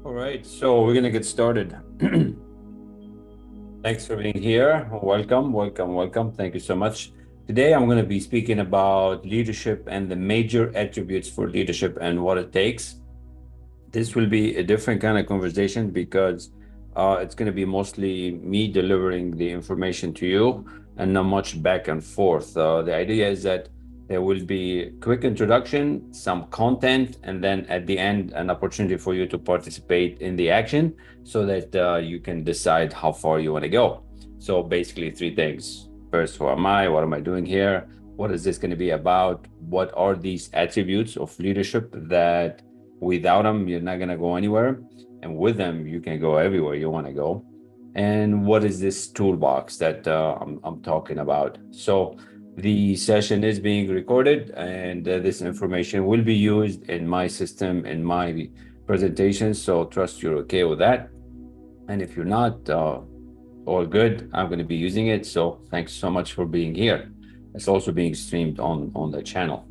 All right, so we're gonna get started. Thanks for being here. Welcome, welcome, welcome. Thank you so much. Today, I'm going to be speaking about leadership and the major attributes for leadership and what it takes. This will be a different kind of conversation because it's going to be mostly me delivering the information to you and not much back and forth. The idea is that there will be a quick introduction, some content, and then at the end, an opportunity for you to participate in the action so that you can decide how far you want to go. So basically, three things. First, who am I? What am I doing here? What is this going to be about? What are these attributes of leadership that without them, you're not going to go anywhere. And with them, you can go everywhere you want to go. And what is this toolbox that I'm talking about? So the session is being recorded, and this information will be used in my system, in my presentation. So trust you're okay with that. And if you're not, all good, I'm going to be using it. So thanks so much for being here. It's also being streamed on the channel.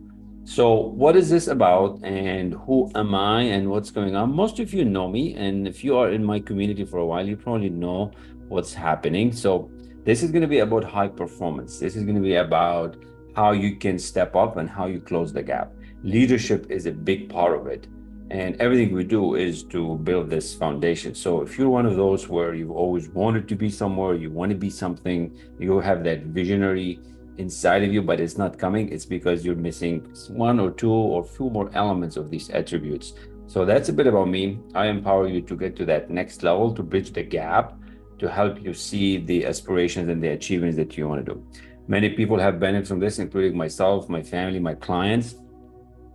So what is this about and who am I and what's going on? Most of you know me, and if you are in my community for a while, you probably know what's happening. So this is going to be about high performance. This is going to be about how you can step up and how you close the gap. Leadership is a big part of it. And everything we do is to build this foundation. So if you're one of those where you've always wanted to be somewhere, you want to be something, you have that visionary inside of you, but it's not coming, it's because you're missing one or two or few more elements of these attributes. So that's a bit about me. I empower you to get to that next level, to bridge the gap, to help you see the aspirations and the achievements that you want to do. Many people have benefited from this, including myself, my family, my clients.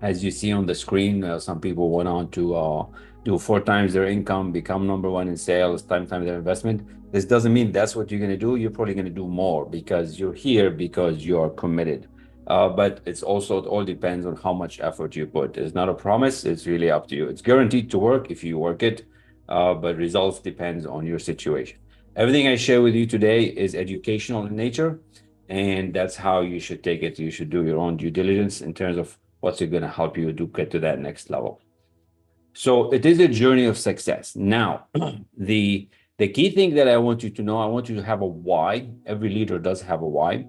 As you see on the screen, some people went on to do 4 times their income, become #1 in sales, times their investment. This doesn't mean that's what you're going to do. You're probably going to do more because you're here because you are committed. But it's also, it all depends on how much effort you put. It's not a promise. It's really up to you. It's guaranteed to work if you work it, but results depends on your situation. Everything I share with you today is educational in nature, and that's how you should take it. You should do your own due diligence in terms of what's it going to help you to get to that next level. So it is a journey of success. Now, the key thing that I want you to know, I want you to have a why. Every leader does have a why.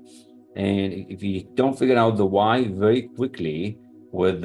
And if you don't figure out the why very quickly with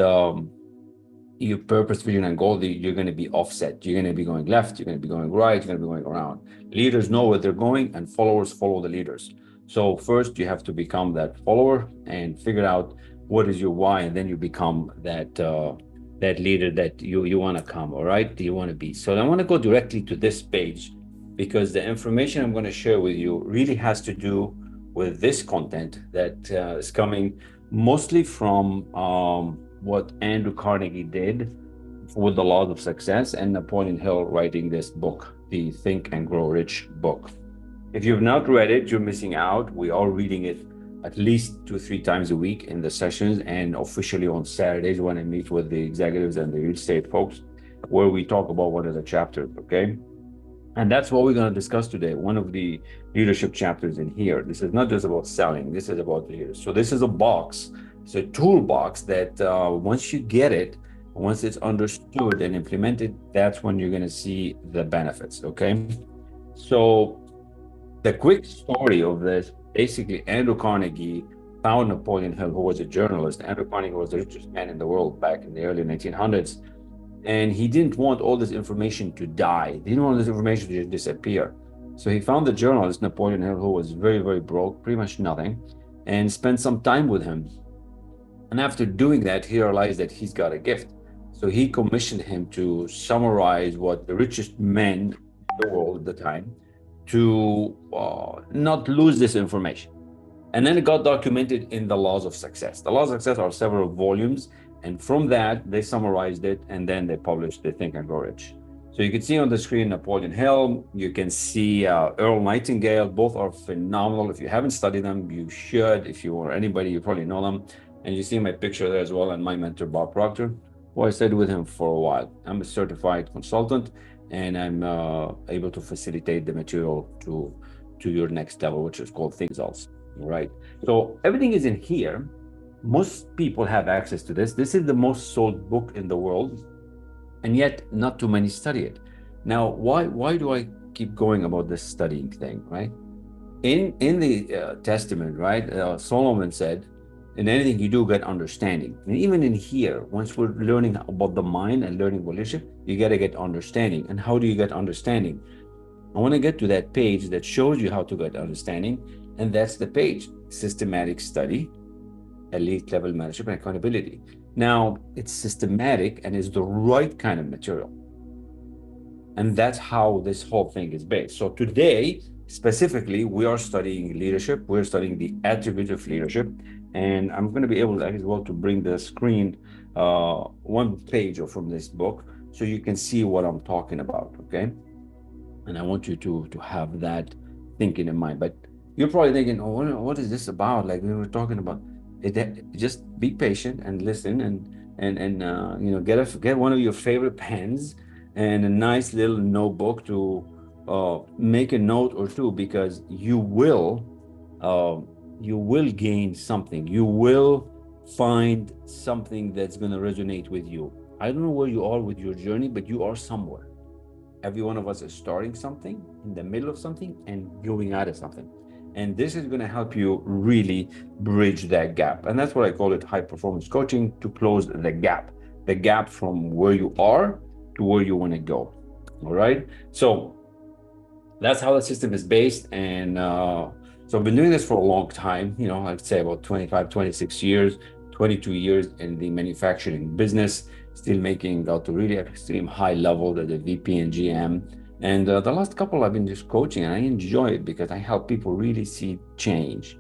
your purpose, vision, and goal, you're going to be offset. You're going to be going left, you're going to be going right, you're going to be going around. Leaders know where they're going, and followers follow the leaders. So first, you have to become that follower and figure out what is your why, and then you become that leader that you want to come. All right, you want to be. So I want to go directly to this page because the information I'm going to share with you really has to do with this content that is coming mostly from what Andrew Carnegie did with the laws of success and Napoleon Hill writing this book, the Think and Grow Rich book. If you've not read it, you're missing out. We are reading it at least 2 or 3 times a week in the sessions, and officially on Saturdays when I meet with the executives and the real estate folks, where we talk about one of the chapters, okay? And that's what we're going to discuss today. One of the leadership chapters in here. This is not just about selling. This is about leaders. So this is a box. It's a toolbox that once you get it, once it's understood and implemented, that's when you're going to see the benefits. Okay. So the quick story of this, basically, Andrew Carnegie found Napoleon Hill, who was a journalist. Andrew Carnegie was the richest man in the world back in the early 1900s. And he didn't want all this information to die. He didn't want this information to just disappear. So he found the journalist, Napoleon Hill, who was very, very broke, pretty much nothing, and spent some time with him. And after doing that, he realized that he's got a gift. So he commissioned him to summarize what the richest men in the world at the time to not lose this information. And then it got documented in the Laws of Success. The Laws of Success are several volumes. And from that, they summarized it, and then they published the Think and Grow Rich. So you can see on the screen Napoleon Hill, you can see Earl Nightingale. Both are phenomenal. If you haven't studied them, you should. If you or anybody, you probably know them. And you see my picture there as well, and my mentor, Bob Proctor, who I studied with him for a while. I'm a certified consultant, and I'm able to facilitate the material to your next level, which is called Think Results. Right. So everything is in here. Most people have access to this. This is the most sold book in the world, and yet not too many study it. Now, why do I keep going about this studying thing, right? In the Testament, right, Solomon said, "In anything you do, get understanding." And even in here, once we're learning about the mind and learning leadership, you got to get understanding. And how do you get understanding? I want to get to that page that shows you how to get understanding, and that's the page: systematic study, elite level management, and accountability. Now, it's systematic and is the right kind of material. And that's how this whole thing is based. So today, specifically, we are studying leadership. We're studying the attributes of leadership. And I'm going to be able as well to bring the screen one page from this book so you can see what I'm talking about, okay? And I want you to have that thinking in mind. But you're probably thinking, oh, what is this about? Like we were talking about it. Just be patient and listen, and get one of your favorite pens and a nice little notebook to make a note or two, because uh, you will gain something. You will find something that's going to resonate with you. I don't know where you are with your journey, but you are somewhere. Every one of us is starting something, in the middle of something, and going out of something. And this is going to help you really bridge that gap. And that's what I call it: high performance coaching, to close the gap from where you are to where you want to go. All right. So that's how the system is based. And so I've been doing this for a long time, I'd say about 25, 26 years, 22 years in the manufacturing business, still making got to really extreme high level at the VP and GM. And the last couple I've been just coaching, and I enjoy it because I help people really see change.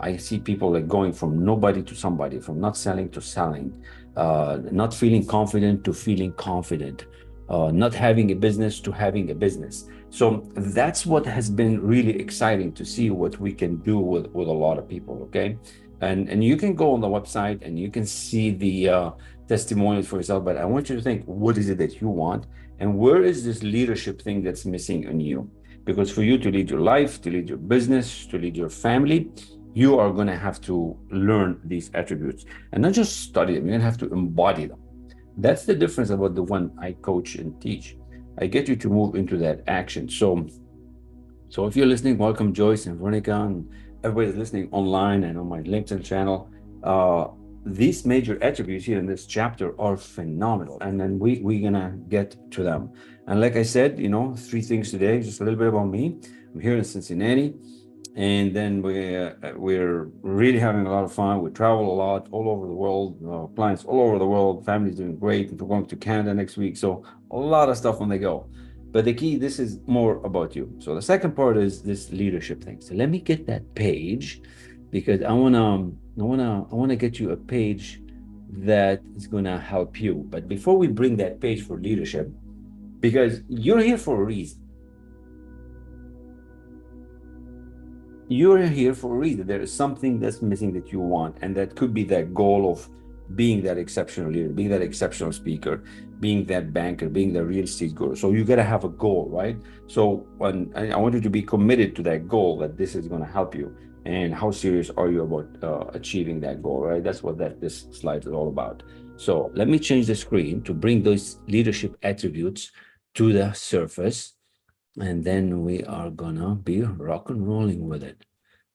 I see people like going from nobody to somebody, from not selling to selling, not feeling confident to feeling confident, not having a business to having a business. So that's what has been really exciting to see what we can do with a lot of people, okay? And you can go on the website and you can see the testimonials for yourself, but I want you to think, what is it that you want? And where is this leadership thing that's missing in you? Because for you to lead your life, to lead your business, to lead your family, you are going to have to learn these attributes and not just study them. You're going to have to embody them. That's the difference about the one I coach and teach. I get you to move into that action. So if you're listening, welcome Joyce and Veronica and everybody's listening online and on my LinkedIn channel. These major attributes here in this chapter are phenomenal, and then we're gonna get to them. And like I said, three things today. Just a little bit about me. I'm here in Cincinnati, and then we're really having a lot of fun. We travel a lot all over the world, clients all over the world. Family's doing great. We're going to Canada next week, so a lot of stuff on the go. But the key, this is more about you. So the second part is this leadership thing. So let me get that page, because I wanna get you a page that is gonna help you. But before we bring that page for leadership, because you're here for a reason. You're here for a reason. There is something that's missing that you want, and that could be that goal of being that exceptional leader, being that exceptional speaker, being that banker, being the real estate guru. So you got to have a goal, right? So when I want you to be committed to that goal, that this is going to help you. And how serious are you about achieving that goal, right? That's what this slide is all about. So let me change the screen to bring those leadership attributes to the surface, and then we are gonna be rock and rolling with it.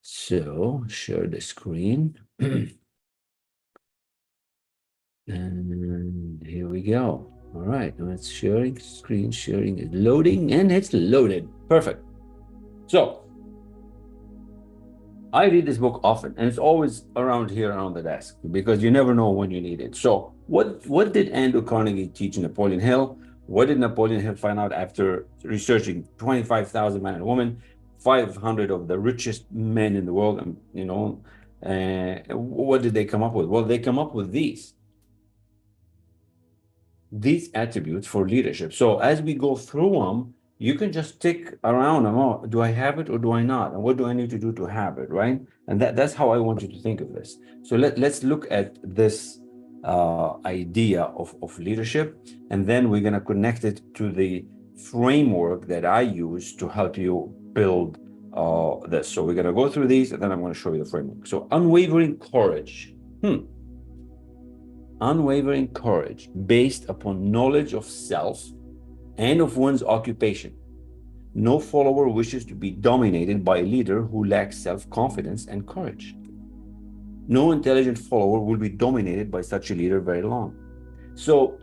So share the screen. And here we go. All right, now it's sharing, screen sharing is loading, and it's loaded. Perfect. So I read this book often, and it's always around here on the desk, because you never know when you need it. So what did Andrew Carnegie teach Napoleon Hill? What did Napoleon Hill find out after researching 25,000 men and women, 500 of the richest men in the world? And what did they come up with? Well, they come up with these attributes for leadership. So as we go through them, you can just tick around them. Oh, do I have it or do I not? And what do I need to do to have it, right? And that's how I want you to think of this. So let's look at this idea of leadership, and then we're going to connect it to the framework that I use to help you build this. So we're going to go through these, and then I'm going to show you the framework. So unwavering courage. Unwavering courage based upon knowledge of self and of one's occupation. No follower wishes to be dominated by a leader who lacks self-confidence and courage. No intelligent follower will be dominated by such a leader very long. So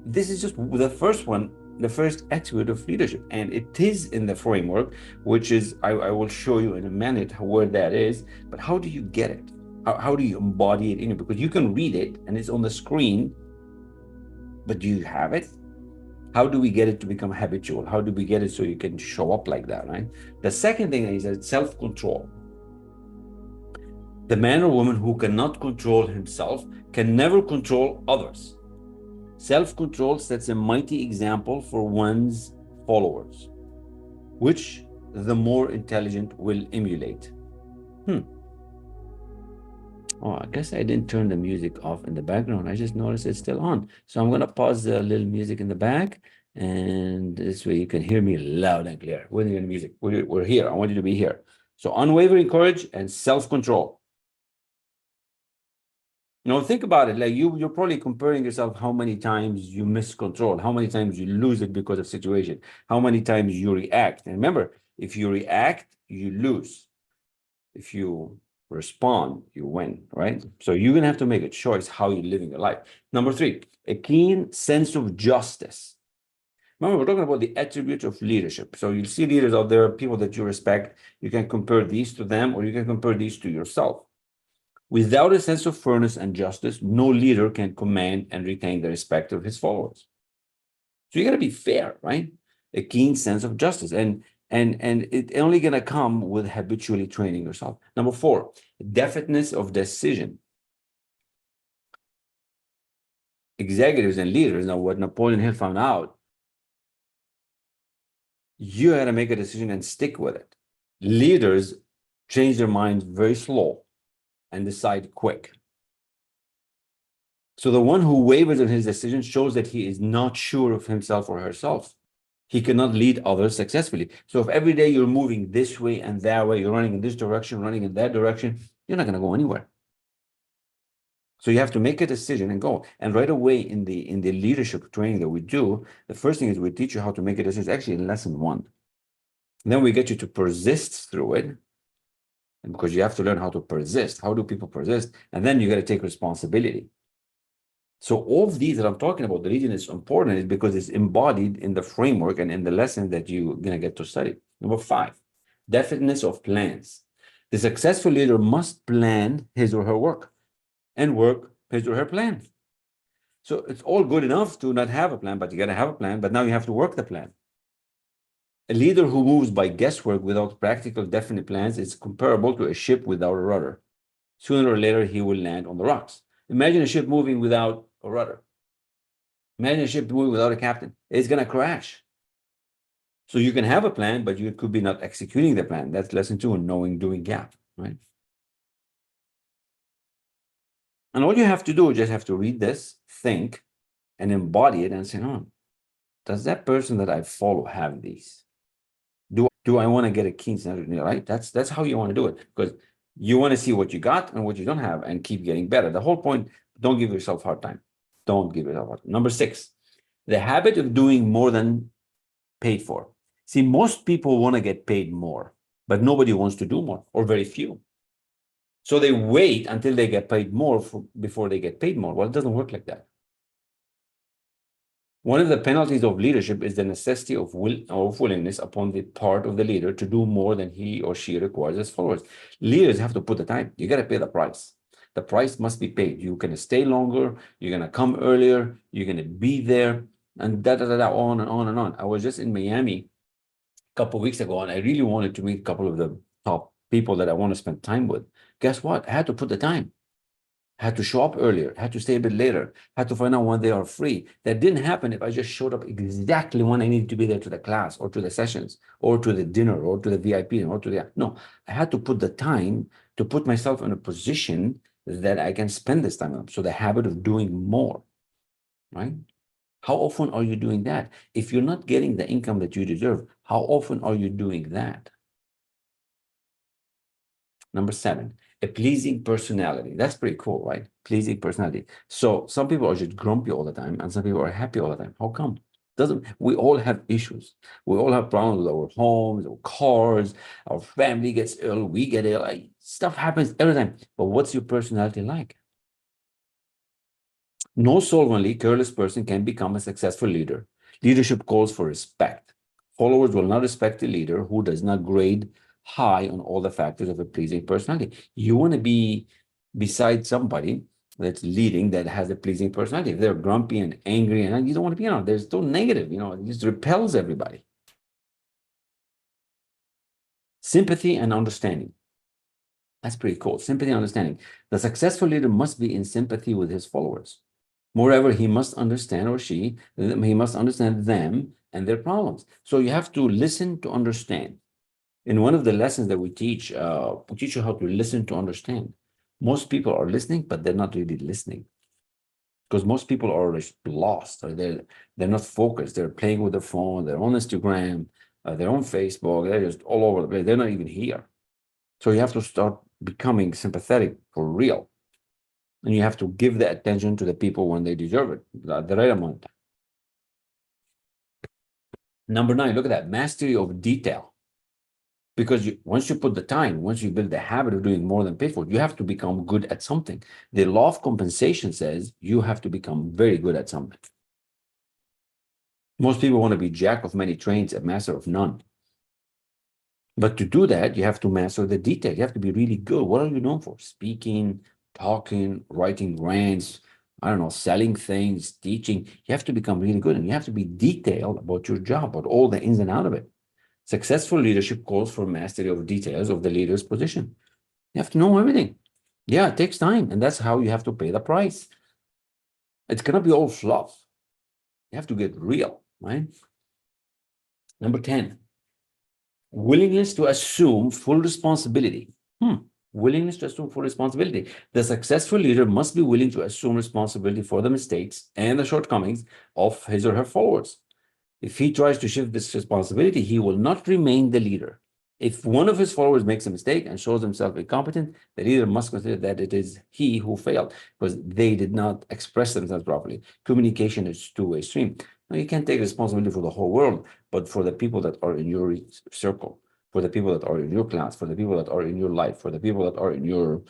this is just the first one, the first attribute of leadership, and it is in the framework, which is I will show you in a minute where that is. But how do you get it? How do you embody it in you? Because you can read it and it's on the screen, but do you have it? How do we get it to become habitual? How do we get it so you can show up like that, right? The second thing is that self-control. The man or woman who cannot control himself can never control others. Self-control sets a mighty example for one's followers, which the more intelligent will emulate. Oh, I guess I didn't turn the music off in the background. I just noticed it's still on. So I'm going to pause the little music in the back, and this way you can hear me loud and clear. We're in the music. We're here. I want you to be here. So unwavering courage and self-control. Think about it. Like you're probably comparing yourself how many times you miss control, how many times you lose it because of situation, how many times you react. And remember, if you react, you lose. If you respond, you win, right? So you're going to have to make a choice how you're living your life. Number 3, a keen sense of justice. Remember, we're talking about the attributes of leadership. So you see leaders out there, people that you respect. You can compare these to them, or you can compare these to yourself. Without a sense of fairness and justice, no leader can command and retain the respect of his followers. So you got to be fair, right? A keen sense of justice. And it's only going to come with habitually training yourself. Number 4, definiteness of decision. Executives and leaders, now what Napoleon Hill found out, you got to make a decision and stick with it. Leaders change their minds very slow and decide quick. So the one who wavers in his decision shows that he is not sure of himself or herself. He cannot lead others successfully. So if every day you're moving this way and that way, you're running in this direction, running in that direction, you're not going to go anywhere. So you have to make a decision and go. And right away in the leadership training that we do, the first thing is we teach you how to make a decision. It's actually in lesson 1. And then we get you to persist through it. And because you have to learn how to persist. How do people persist? And then you got to take responsibility. So all of these that I'm talking about, the reason it's important is because it's embodied in the framework and in the lesson that you're going to get to study. Number 5, definiteness of plans. The successful leader must plan his or her work and work his or her plan. So it's all good enough to not have a plan, but you got to have a plan, but now you have to work the plan. A leader who moves by guesswork without practical, definite plans is comparable to a ship without a rudder. Sooner or later, he will land on the rocks. Imagine a ship moving without a rudder. Imagine a ship moving without a captain. It's going to crash. So you can have a plan, but you could be not executing the plan. That's lesson 2 in knowing, doing, gap, right? And all you have to do is just have to read this, think, and embody it and say, oh, does that person that I follow have these? Do I want to get a keen sense, right? That's how you want to do it, because you want to see what you got and what you don't have and keep getting better. The whole point, don't give yourself a hard time. Don't give yourself a hard time. Number 6, the habit of doing more than paid for. See, most people want to get paid more, but nobody wants to do more, or very few. So they wait until they get paid more before they get paid more. Well, it doesn't work like that. One of the penalties of leadership is the necessity of willingness upon the part of the leader to do more than he or she requires as followers. Leaders have to put the time. You got to pay the price. The price must be paid. You're going to stay longer. You're going to come earlier. You're going to be there, and on and on and on. I was just in Miami a couple of weeks ago, and I really wanted to meet a couple of the top people that I want to spend time with. Guess what? I had to put the time. Had to show up earlier, had to stay a bit later, had to find out when they are free. That didn't happen if I just showed up exactly when I needed to be there to the class or to the sessions or to the dinner or to the VIP or to the, no, I had to put the time to put myself in a position that I can spend this time on. So the habit of doing more, right? How often are you doing that? If you're not getting the income that you deserve, how often are you doing that? Number 7, a pleasing personality. That's pretty cool, right? Pleasing personality. So some people are just grumpy all the time, and some people are happy all the time. How come? Doesn't we all have issues? We all have problems with our homes, our cars, our family gets ill, we get ill. Stuff happens every time. But what's your personality like? No solvently careless person can become a successful leader. Leadership calls for respect. Followers will not respect a leader who does not grade high on all the factors of a pleasing personality. You want to be beside somebody that's leading that has a pleasing personality. If they're grumpy and angry, and you don't want to be around, they're so negative, it just repels everybody. Sympathy and understanding. That's pretty cool. Sympathy and understanding. The successful leader must be in sympathy with his followers. Moreover, he must understand, or he must understand them and their problems. So you have to listen to understand. In one of the lessons that we teach you how to listen to understand. Most people are listening, but they're not really listening. Because most people are lost, or they're not focused. They're playing with their phone, they're on Instagram, they're on Facebook, they're just all over the place. They're not even here. So you have to start becoming sympathetic for real. And you have to give the attention to the people when they deserve it, the right amount. Number 9, look at that, mastery of detail. Because once you put the time, once you build the habit of doing more than paid for, you have to become good at something. The law of compensation says you have to become very good at something. Most people want to be jack of many trades, a master of none. But to do that, you have to master the detail. You have to be really good. What are you known for? Speaking, talking, writing rants, I don't know, selling things, teaching. You have to become really good, and you have to be detailed about your job, about all the ins and outs of it. Successful leadership calls for mastery of details of the leader's position. You have to know everything. Yeah, it takes time, and that's how you have to pay the price. It's gonna be all fluff. You have to get real, right? Number 10, willingness to assume full responsibility. Willingness to assume full responsibility. The successful leader must be willing to assume responsibility for the mistakes and the shortcomings of his or her followers. If he tries to shift this responsibility, he will not remain the leader. If one of his followers makes a mistake and shows himself incompetent, the leader must consider that it is he who failed because they did not express themselves properly. Communication is two-way stream. Now, you can't take responsibility for the whole world, but for the people that are in your circle, for the people that are in your class, for the people that are in your life, for the people that are in your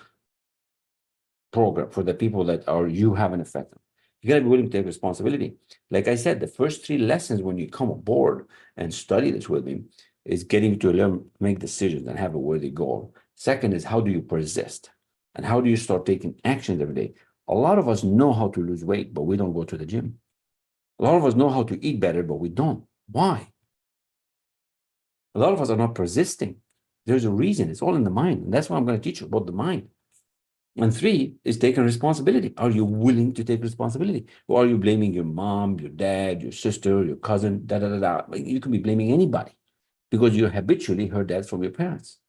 program, for the people that are you have an effect on. You gotta be willing to take responsibility. Like I said, the first 3 lessons when you come aboard and study this with me is getting to learn, make decisions and have a worthy goal. Second is how do you persist? And how do you start taking actions every day? A lot of us know how to lose weight, but we don't go to the gym. A lot of us know how to eat better, but we don't. Why? A lot of us are not persisting. There's a reason. It's all in the mind. And that's why I'm going to teach you about the mind. And 3 is taking responsibility. Are you willing to take responsibility? Or are you blaming your mom, your dad, your sister, your cousin, da da da da? You can be blaming anybody because you habitually heard that from your parents.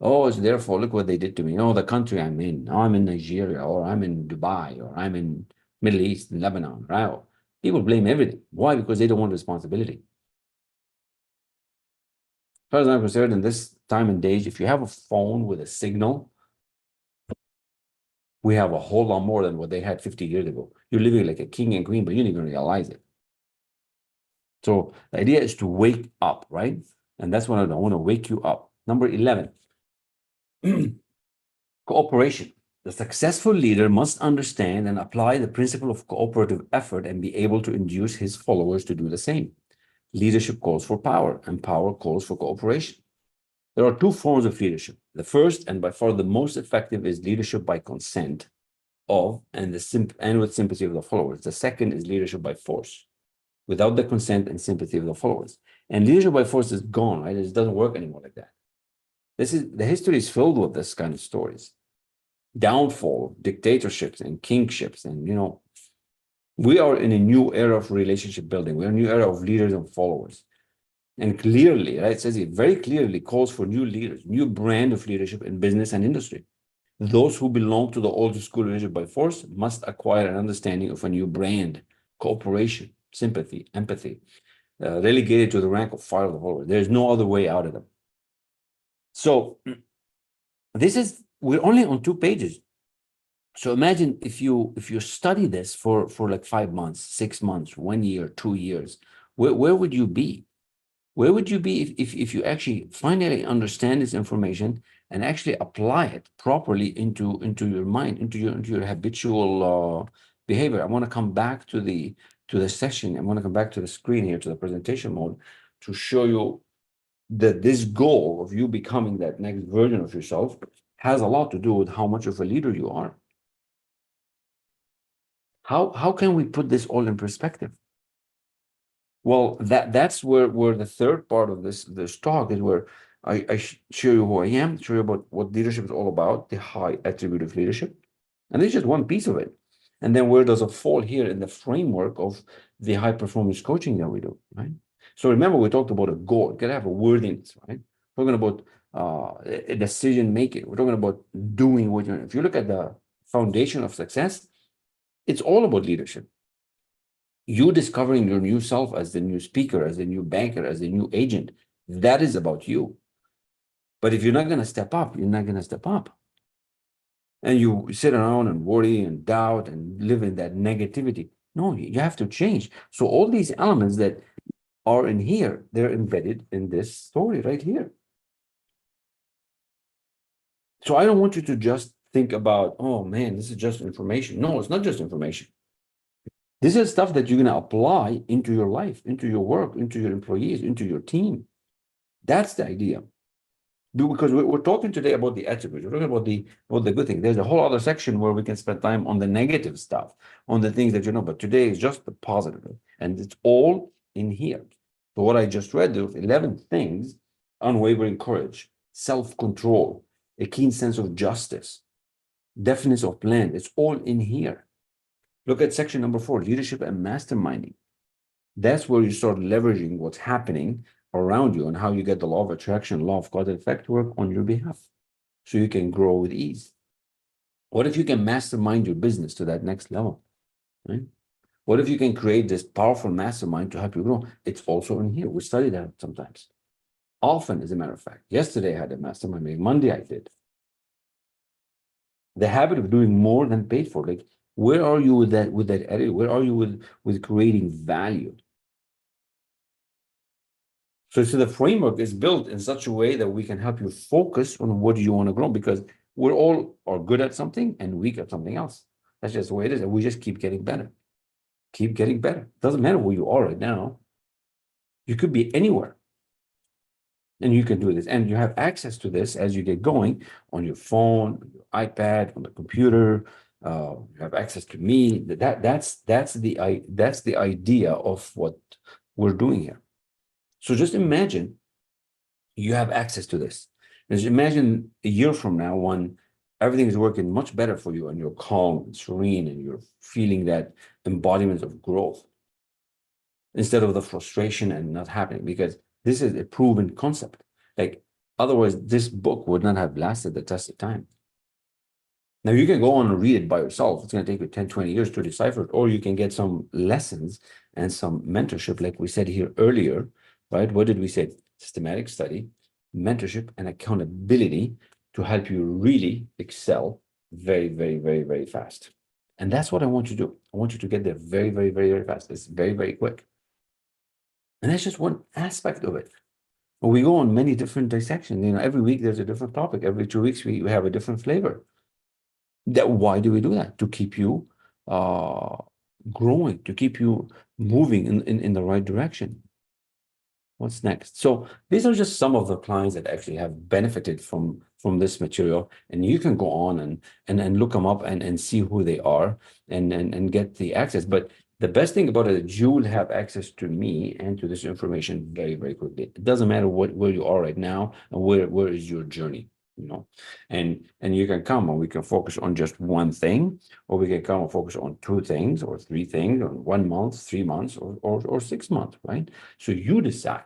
Oh, it's their fault. Look what they did to me. Oh, the country I'm in. Oh, I'm in Nigeria, or I'm in Dubai, or I'm in Middle East, in Lebanon, right? People blame everything. Why? Because they don't want responsibility. As far as I'm concerned, in this time and age, if you have a phone with a signal, we have a whole lot more than what they had 50 years ago. You're living like a king and queen, but you don't even realize it. So the idea is to wake up, right? And that's what I want to wake you up. Number 11, cooperation. The successful leader must understand and apply the principle of cooperative effort and be able to induce his followers to do the same. Leadership calls for power, and power calls for cooperation. There are 2 forms of leadership. The first, and by far the most effective, is leadership by consent of and with sympathy of the followers. The second is leadership by force, without the consent and sympathy of the followers. And leadership by force is gone, right? It doesn't work anymore like that. The history is filled with this kind of stories. Downfall of dictatorships and kingships, and we are in a new era of relationship building. We're in a new era of leaders and followers. And clearly, right, it says it very clearly calls for new leaders, new brand of leadership in business and industry. Those who belong to the old school leadership by force must acquire an understanding of a new brand, cooperation. sympathy, empathy, relegated to the rank of fire the follower. There's no other way out of them. So we're only on 2 pages. So imagine if you study this for like 5 months, 6 months, 1 year, 2 years, where would you be? Where would you be if you actually finally understand this information and actually apply it properly into your mind, into your habitual behavior? I want to come back to the session. I want to come back to the screen here, to the presentation mode, to show you that this goal of you becoming that next version of yourself has a lot to do with how much of a leader you are. How can we put this all in perspective? Well, that's where the third part of this talk is, where I show you who I am, show you about what leadership is all about, the high attribute of leadership, and this is just one piece of it. And then where does it fall here in the framework of the high performance coaching that we do, right? So remember, we talked about a goal. You gotta have a worthiness, right? We're talking about a decision making. We're talking about doing what you're. If you look at the foundation of success, it's all about leadership. You discovering your new self as the new speaker, as the new banker, as the new agent, that is about you. But if you're not going to step up, you're not going to step up. And you sit around and worry and doubt and live in that negativity. No, you have to change. So all these elements that are in here, they're embedded in this story right here. So I don't want you to just think about, oh man, this is just information. No, it's not just information. This is stuff that you're going to apply into your life, into your work, into your employees, into your team. That's the idea. Because we're talking today about the attributes. We're talking about the good thing. There's a whole other section where we can spend time on the negative stuff, on the things that you know. But today is just the positive, and it's all in here. So what I just read, those 11 things: unwavering courage, self-control, a keen sense of justice, deafness of plan. It's all in here. Look at section number 4, leadership and masterminding. That's where you start leveraging what's happening around you and how you get the law of attraction, law of cause and effect to work on your behalf so you can grow with ease. What if you can mastermind your business to that next level, right? What if you can create this powerful mastermind to help you grow? It's also in here. We study that sometimes. Often, as a matter of fact. Yesterday I had a mastermind meeting. Monday I did. The habit of doing more than paid for. Like, where are you with that area? Where are you with creating value? So the framework is built in such a way that we can help you focus on what you want to grow, because we're all are good at something and weak at something else. That's just the way it is. And we just keep getting better. Keep getting better. Doesn't matter where you are right now. You could be anywhere. And you can do this. And you have access to this as you get going on your phone, on your iPad, on the computer. You have access to me. That's the idea of what we're doing here. So just imagine you have access to this. Just imagine a year from now when everything is working much better for you and you're calm and serene and you're feeling that embodiment of growth instead of the frustration and not happening, because this is a proven concept. Like, otherwise, this book would not have lasted the test of time. Now, you can go on and read it by yourself. It's going to take you 10, 20 years to decipher it, or you can get some lessons and some mentorship, like we said here earlier, right? What did we say? Systematic study, mentorship, and accountability to help you really excel very, very, very, very fast. And that's what I want you to do. I want you to get there very, very, very, very fast. It's very, very quick. And that's just one aspect of it. But we go on many different dissections. You know, every week there's a different topic. Every 2 weeks we have a different flavor. Why do we do that? To keep you growing, to keep you moving in the right direction. What's next? So these are just some of the clients that actually have benefited from this material, and you can go on and look them up and see who they are and get the access. But the best thing about it is you will have access to me and to this information very, very quickly. It doesn't matter where you are right now and where is your journey, you know. And you can come and we can focus on just one thing, or we can come and focus on 2 things or 3 things, or 1 month, 3 months, or 6 months, right? So you decide.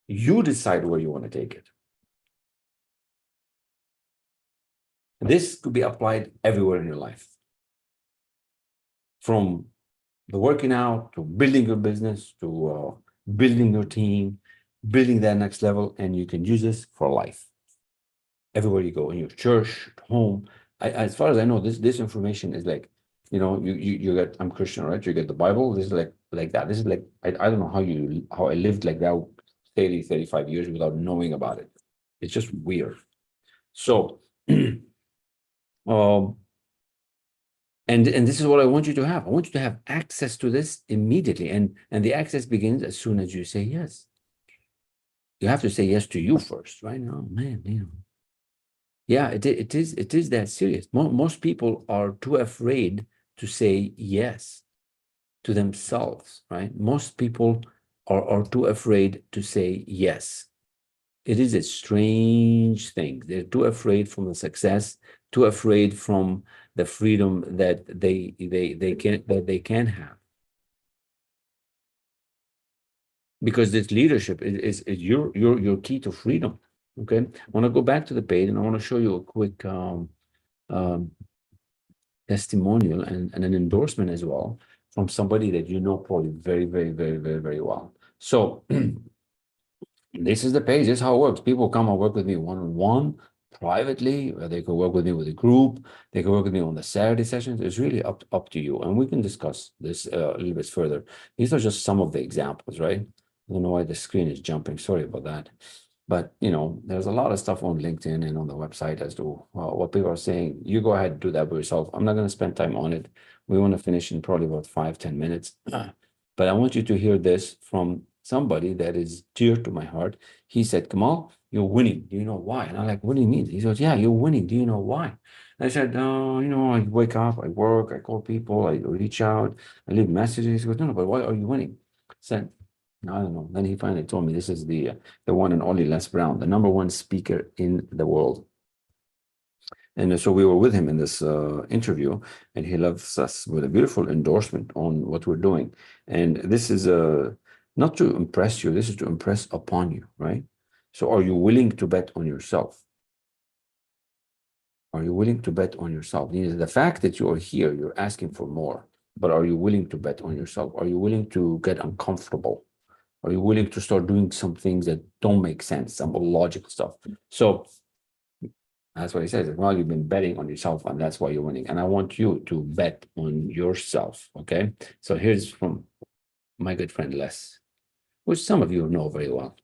You decide where you want to take it. This could be applied everywhere in your life. From the working out, to building your business, to building your team, building that next level, and you can use this for life. Everywhere you go, in your church, at home. As far as I know, this information is like, you get, I'm Christian, right? You get the Bible. This is like that. This is like, I don't know how I lived like that 30, 35 years without knowing about it. It's just weird. So, um, and this is what I want you to have. I want you to have access to this immediately, and the access begins as soon as you say yes. You have to say yes to you first, right? Oh man, yeah, it is that serious. Most people are too afraid to say yes to themselves, right? Most people are too afraid to say yes. It is a strange thing. They're too afraid from the success, too afraid from the freedom that they can have. Because this leadership is your key to freedom. Okay, I want to go back to the page, and I want to show you a quick testimonial and an endorsement as well from somebody that you know probably very, very, very, very, very well. So this is the page. This is how it works. People come and work with me one-on-one, privately, or they could work with me with a group. They could work with me on the Saturday sessions. It's really up to you, and we can discuss this a little bit further. These are just some of the examples, right? I don't know why the screen is jumping. Sorry about that. But there's a lot of stuff on LinkedIn and on the website as to what people are saying. You go ahead and do that by yourself. I'm not going to spend time on it. We want to finish in probably about 5-10 minutes. But I want you to hear this from somebody that is dear to my heart. He said, Kamal, you're winning. Do you know why? And I'm like, what do you mean? He says, yeah, you're winning. Do you know why? I said, I wake up, I work, I call people, I reach out, I leave messages. He goes, no, but why are you winning? I said, I don't know. Then he finally told me this is the one and only Les Brown, the #1 speaker in the world. And so we were with him in this interview, and he loves us with a beautiful endorsement on what we're doing. And this is not to impress you, this is to impress upon you, right? So are you willing to bet on yourself? Are you willing to bet on yourself? The fact that you are here, you're asking for more, but are you willing to bet on yourself? Are you willing to get uncomfortable? Are you willing to start doing some things that don't make sense, some logical stuff? So that's what he says. Well, you've been betting on yourself, and that's why you're winning. And I want you to bet on yourself. Okay. So here's from my good friend Les, which some of you know very well.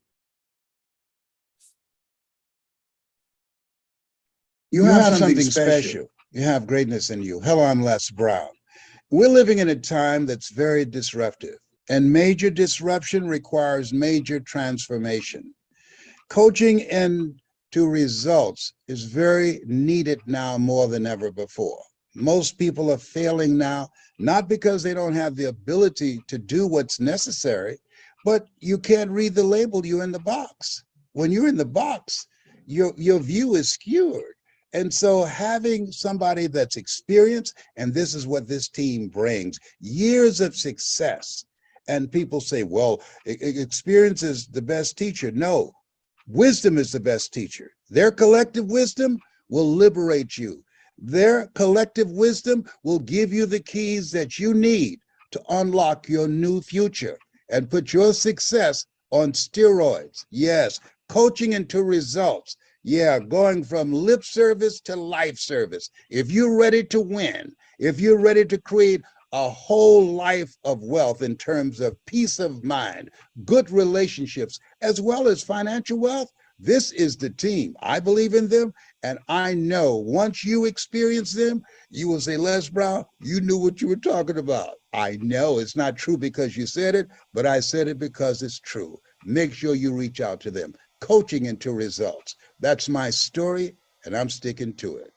You have something special. You have greatness in you. Hello, I'm Les Brown. We're living in a time that's very disruptive, and major disruption requires major transformation. Coaching into results is very needed now more than ever before. Most people are failing now, not because they don't have the ability to do what's necessary, but you can't read the label, you're in the box. When you're in the box, your view is skewed. And so having somebody that's experienced, and this is what this team brings, years of success. And people say, well, experience is the best teacher. No, wisdom is the best teacher. Their collective wisdom will liberate you. Their collective wisdom will give you the keys that you need to unlock your new future and put your success on steroids. Yes, coaching into results. Yeah, going from lip service to life service. If you're ready to win, if you're ready to create a whole life of wealth in terms of peace of mind, good relationships, as well as financial wealth, this is the team. I believe in them, and I know once you experience them, you will say, Les Brown, you knew what you were talking about. I know it's not true because you said it, but I said it because it's true. Make sure you reach out to them. Coaching into results. That's my story, and I'm sticking to it.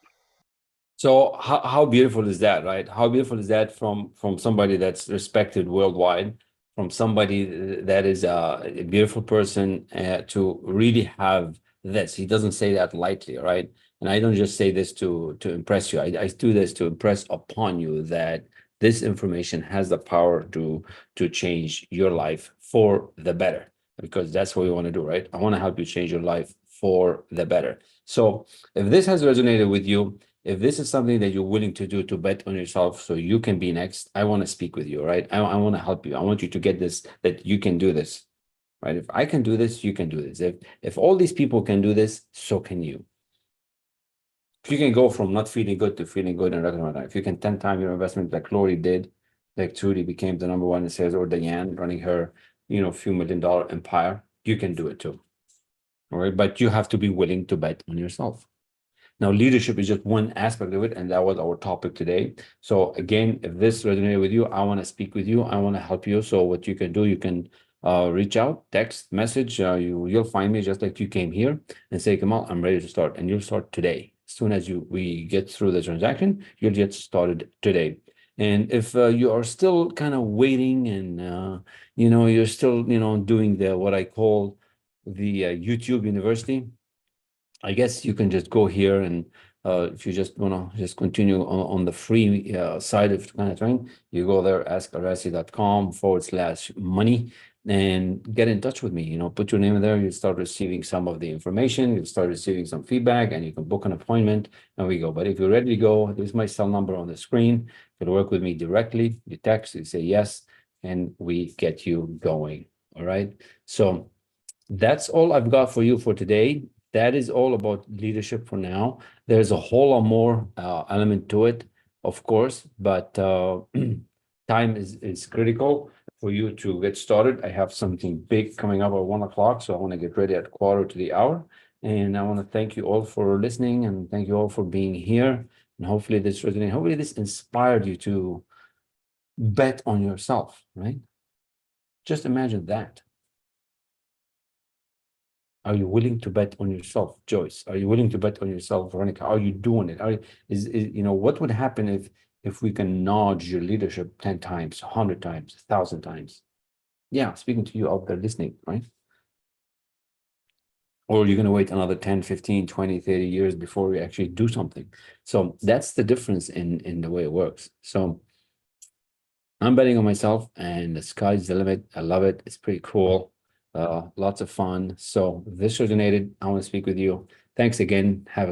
So how beautiful is that, right? How beautiful is that from somebody that's respected worldwide, from somebody that is a beautiful person to really have this. He doesn't say that lightly, right? And I don't just say this to impress you. I do this to impress upon you that this information has the power to change your life for the better, because that's what we want to do, right? I want to help you change your life for the better. So if this has resonated with you, if this is something that you're willing to do to bet on yourself so you can be next, I want to speak with you, right? I want to help you. I want you to get this, that you can do this, right? If I can do this, you can do this. If all these people can do this, so can you. If you can go from not feeling good to feeling good in a record amount of time, if you can 10 times your investment like Lori did, like Trudy became the number one in sales, or Diane running her, few $1 million empire, you can do it too. All right. But you have to be willing to bet on yourself. Now, leadership is just one aspect of it, and that was our topic today. So again, if this resonated with you, I want to speak with you. I want to help you. So what you can do, you can reach out, text, message. You'll find me just like you came here and say, Kamal, I'm ready to start. And you'll start today. As soon as we get through the transaction, you'll get started today. And if you are still kind of waiting and, you're still, doing what I call the YouTube University, I guess you can just go here and if you just want to just continue on the free side of kind of thing, you go there, askelrassi.com/money and get in touch with me. Put your name in there. You start receiving some of the information. You start receiving some feedback, and you can book an appointment, and we go. But if you're ready to go, there's my cell number on the screen. You can work with me directly. You text, you say yes, and we get you going. All right. So that's all I've got for you for today. That is all about leadership for now. There's a whole lot more element to it, of course, but time is critical for you to get started. I have something big coming up at 1 o'clock, so I want to get ready at 1:15. And I want to thank you all for listening, and thank you all for being here. And hopefully this resonated. Hopefully this inspired you to bet on yourself, right? Just imagine that. Are you willing to bet on yourself, Joyce? Are you willing to bet on yourself, Veronica? Are you doing it? What would happen if we can nudge your leadership 10 times, 100 times, 1,000 times? Yeah, speaking to you out there listening, right? Or you're going to wait another 10, 15, 20, 30 years before we actually do something. So that's the difference in the way it works. So I'm betting on myself, and the sky's the limit. I love it. It's pretty cool. Lots of fun. So if this resonated, I want to speak with you. Thanks again. Have a